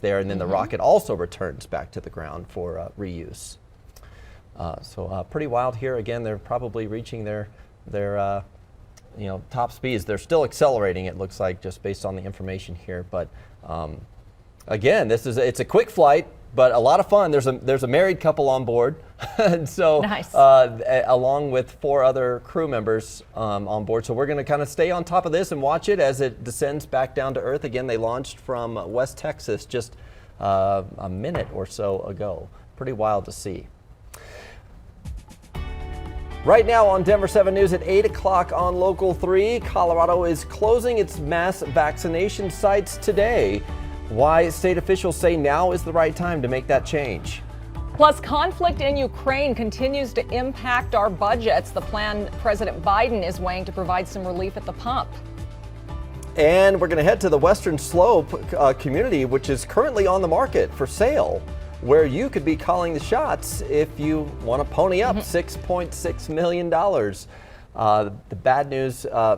there, and then the rocket also returns back to the ground for reuse. So pretty wild here. Again, they're probably reaching their top speeds. They're still accelerating, it looks like, just based on the information here. But again, it's a quick flight, but a lot of fun. There's a married couple on board, and so nice. Along with 4 other crew members on board. So we're going to kind of stay on top of this and watch it as it descends back down to Earth. Again, they launched from West Texas just a minute or so ago. Pretty wild to see. Right now on Denver 7 News at 8 o'clock on Local 3, Colorado is closing its mass vaccination sites today. Why state officials say now is the right time to make that change. Plus, conflict in Ukraine continues to impact our budgets. The plan President Biden is weighing to provide some relief at the pump. And we're going to head to the Western Slope community, which is currently on the market for sale, where you could be calling the shots if you want to pony up $6.6 million. The bad news I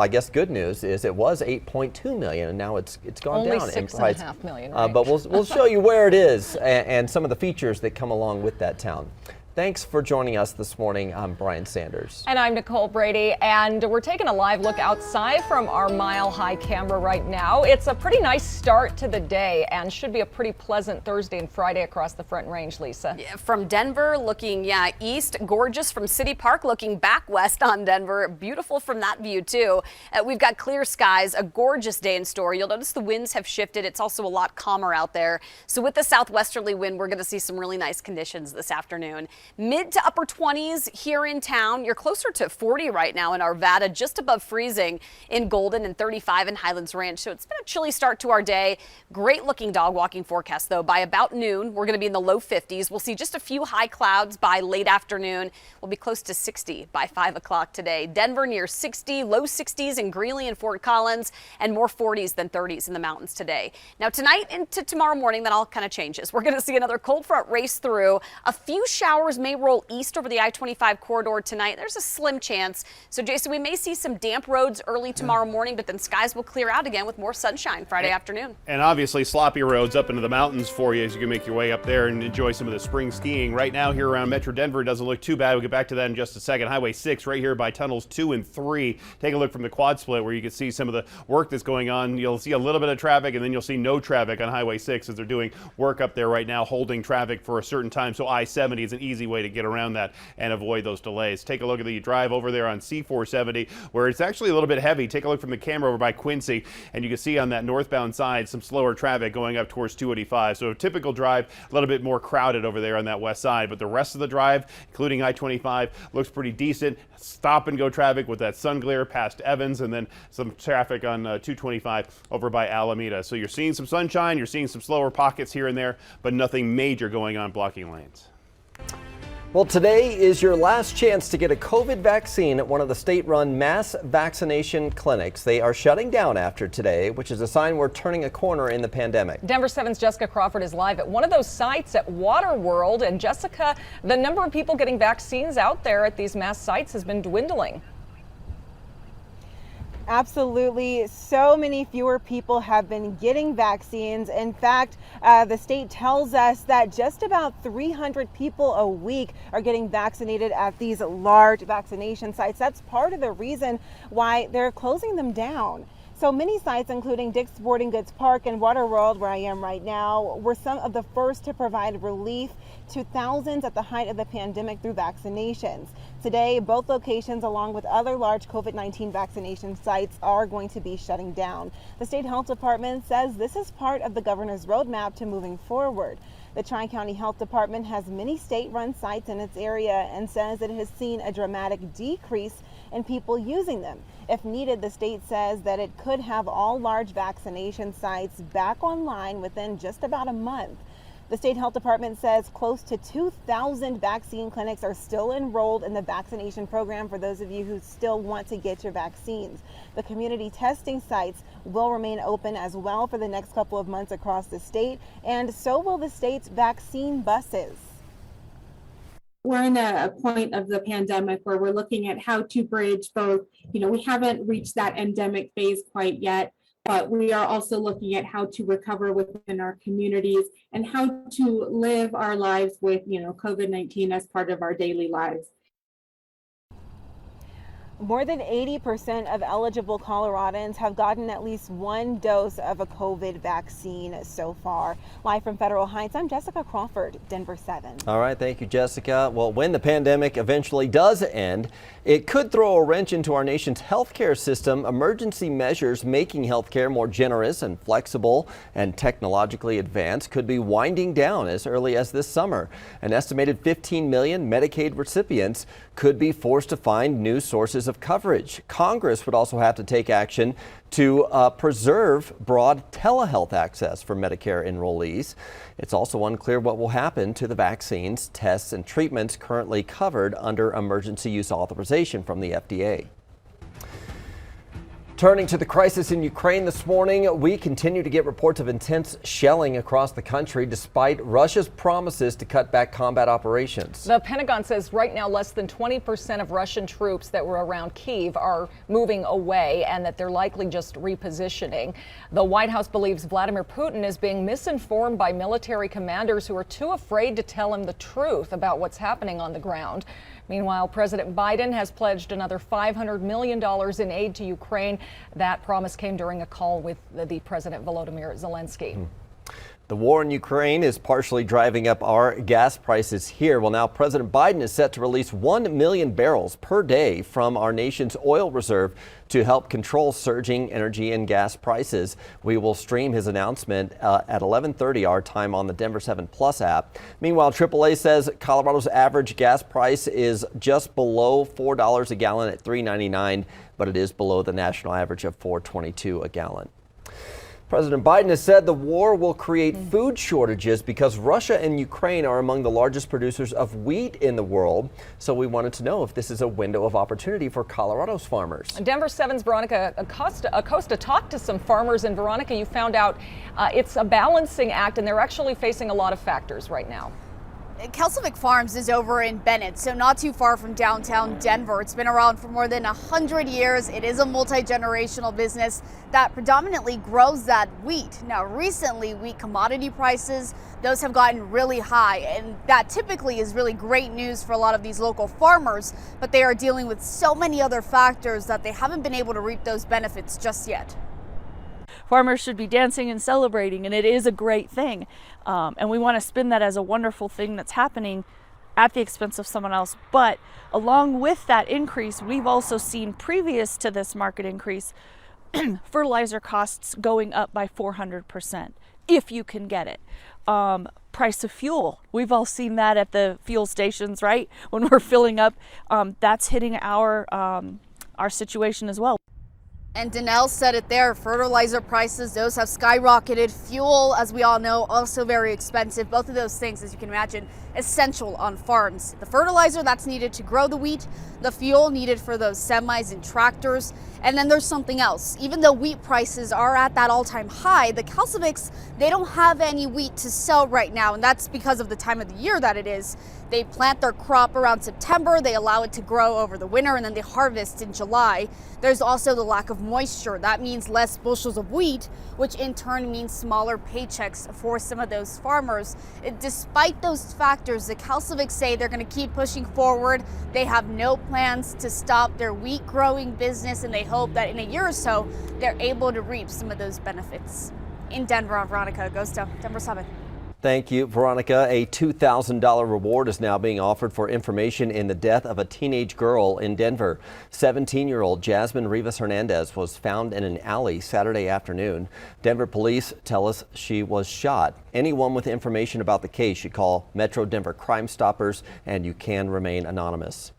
guess good news is it was 8.2 million, and now it's gone only down in Only price. $6.5 million. Right? But we'll show you where it is and some of the features that come along with that town. Thanks for joining us this morning. I'm Brian Sanders. And I'm Nicole Brady, and we're taking a live look outside from our mile-high camera right now. It's a pretty nice start to the day and should be a pretty pleasant Thursday and Friday across the Front Range, Lisa. Yeah, from Denver looking, east, gorgeous from City Park looking back west on Denver. Beautiful from that view, too. We've got clear skies, a gorgeous day in store. You'll notice the winds have shifted. It's also a lot calmer out there. So with the southwesterly wind, we're going to see some really nice conditions this afternoon. Mid to upper 20s here in town. You're closer to 40 right now in Arvada, just above freezing in Golden, and 35 in Highlands Ranch. So it's been a chilly start to our day. Great looking dog walking forecast, though. By about noon, we're going to be in the low 50s. We'll see just a few high clouds by late afternoon. We'll be close to 60 by 5 o'clock today. Denver near 60, low 60s in Greeley and Fort Collins, and more 40s than 30s in the mountains today. Now tonight into tomorrow morning, that all kind of changes. We're going to see another cold front race through. A few showers may roll east over the I-25 corridor tonight. There's a slim chance. So, Jason, we may see some damp roads early tomorrow morning, but then skies will clear out again with more sunshine Friday afternoon. And obviously sloppy roads up into the mountains for you as you can make your way up there and enjoy some of the spring skiing. Right now here around Metro Denver, it doesn't look too bad. We'll get back to that in just a second. Highway 6 right here by tunnels 2 and 3. Take a look from the quad split where you can see some of the work that's going on. You'll see a little bit of traffic, and then you'll see no traffic on Highway 6 as they're doing work up there right now, holding traffic for a certain time. So I-70 is an easy way to get around that and avoid those delays. Take a look at the drive over there on C-470 where it's actually a little bit heavy. Take a look from the camera over by Quincy, and you can see on that northbound side some slower traffic going up towards 285. So a typical drive, a little bit more crowded over there on that west side, but the rest of the drive, including I-25, looks pretty decent. Stop and go traffic with that sun glare past Evans, and then some traffic on 225 over by Alameda. So you're seeing some sunshine, you're seeing some slower pockets here and there, but nothing major going on blocking lanes. Well, today is your last chance to get a COVID vaccine at one of the state-run mass vaccination clinics. They are shutting down after today, which is a sign we're turning a corner in the pandemic. Denver 7's Jessica Crawford is live at one of those sites at Waterworld. And Jessica, the number of people getting vaccines out there at these mass sites has been dwindling. Absolutely. So many fewer people have been getting vaccines. In fact, the state tells us that just about 300 people a week are getting vaccinated at these large vaccination sites. That's part of the reason why they're closing them down. So many sites, including Dick's Sporting Goods Park and Waterworld, where I am right now, were some of the first to provide relief to thousands at the height of the pandemic through vaccinations. Today, both locations, along with other large COVID-19 vaccination sites, are going to be shutting down. The state health department says this is part of the governor's roadmap to moving forward. The Tri-County Health Department has many state-run sites in its area and says it has seen a dramatic decrease in people using them. If needed, the state says that it could have all large vaccination sites back online within just about a month. The state health department says close to 2,000 vaccine clinics are still enrolled in the vaccination program for those of you who still want to get your vaccines. The community testing sites will remain open as well for the next couple of months across the state, and so will the state's vaccine buses. We're in a point of the pandemic where we're looking at how to bridge both, we haven't reached that endemic phase quite yet, but we are also looking at how to recover within our communities and how to live our lives with, COVID-19 as part of our daily lives. More than 80% of eligible Coloradans have gotten at least one dose of a COVID vaccine so far. Live from Federal Heights, I'm Jessica Crawford, Denver 7. All right, thank you, Jessica. Well, when the pandemic eventually does end, it could throw a wrench into our nation's healthcare system. Emergency measures making healthcare more generous and flexible and technologically advanced could be winding down as early as this summer. An estimated 15 million Medicaid recipients could be forced to find new sources of coverage. Congress would also have to take action to preserve broad telehealth access for Medicare enrollees. It's also unclear what will happen to the vaccines, tests, and treatments currently covered under emergency use authorization from the FDA. Turning to the crisis in Ukraine this morning, we continue to get reports of intense shelling across the country despite Russia's promises to cut back combat operations. The Pentagon says right now less than 20% of Russian troops that were around Kyiv are moving away and that they're likely just repositioning. The White House believes Vladimir Putin is being misinformed by military commanders who are too afraid to tell him the truth about what's happening on the ground. Meanwhile, President Biden has pledged another $500 million in aid to Ukraine. That promise came during a call with the President Volodymyr Zelensky. The war in Ukraine is partially driving up our gas prices here. Well, now President Biden is set to release 1 million barrels per day from our nation's oil reserve to help control surging energy and gas prices. We will stream his announcement at 11:30 our time on the Denver 7 Plus app. Meanwhile, AAA says Colorado's average gas price is just below $4 a gallon at $3.99, but it is below the national average of $4.22 a gallon. President Biden has said the war will create food shortages because Russia and Ukraine are among the largest producers of wheat in the world. So we wanted to know if this is a window of opportunity for Colorado's farmers. Denver 7's Veronica Acosta talked to some farmers. And Veronica, you found out it's a balancing act and they're actually facing a lot of factors right now. Kelsovic Farms is over in Bennett, so not too far from downtown Denver. It's been around for more than 100 years. It is a multi-generational business that predominantly grows that wheat. Now, recently, wheat commodity prices, those have gotten really high, and that typically is really great news for a lot of these local farmers, but they are dealing with so many other factors that they haven't been able to reap those benefits just yet. Farmers should be dancing and celebrating, and it is a great thing. And we want to spin that as a wonderful thing that's happening at the expense of someone else. But along with that increase, we've also seen previous to this market increase, fertilizer costs going up by 400%, if you can get it. Price of fuel, we've all seen that at the fuel stations, right? When we're filling up, that's hitting our situation as well. And Danelle said it there, fertilizer prices, those have skyrocketed. Fuel, as we all know, also very expensive. Both of those things, as you can imagine, essential on farms. The fertilizer that's needed to grow the wheat, the fuel needed for those semis and tractors, and then there's something else. Even though wheat prices are at that all-time high, the Kelsovics, they don't have any wheat to sell right now, and that's because of the time of the year that it is. They plant their crop around September, they allow it to grow over the winter, and then they harvest in July. There's also the lack of moisture. That means less bushels of wheat, which in turn means smaller paychecks for some of those farmers. Despite those factors, the Kelsovics say they're going to keep pushing forward. They have no plans to stop their wheat growing business, and they hope that in a year or so, they're able to reap some of those benefits. In Denver, Veronica Acosta, Denver 7. Thank you, Veronica. A $2,000 reward is now being offered for information in the death of a teenage girl in Denver. 17-year-old Jasmine Rivas Hernandez was found in an alley Saturday afternoon. Denver police tell us she was shot. Anyone with information about the case should call Metro Denver Crime Stoppers, and you can remain anonymous.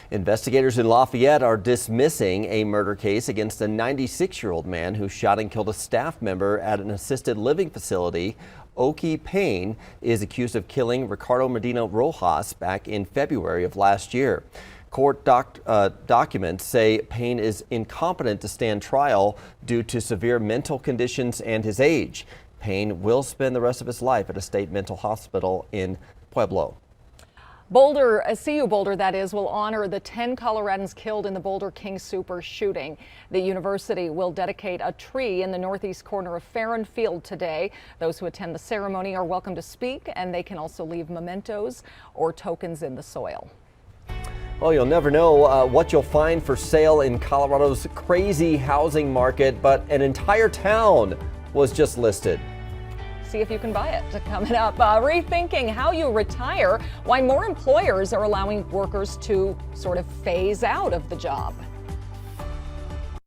Investigators in Lafayette are dismissing a murder case against a 96-year-old man who shot and killed a staff member at an assisted living facility. Oki Payne is accused of killing Ricardo Medina Rojas back in February of last year. Court documents say Payne is incompetent to stand trial due to severe mental conditions and his age. Payne will spend the rest of his life at a state mental hospital in Pueblo. Boulder, CU Boulder that is, will honor the 10 Coloradans killed in the Boulder King Super shooting. The university will dedicate a tree in the northeast corner of Farron Field today. Those who attend the ceremony are welcome to speak, and they can also leave mementos or tokens in the soil. Well, you'll never know what you'll find for sale in Colorado's crazy housing market, but an entire town was just listed. See if you can buy it. Coming up, rethinking how you retire, why more employers are allowing workers to sort of phase out of the job.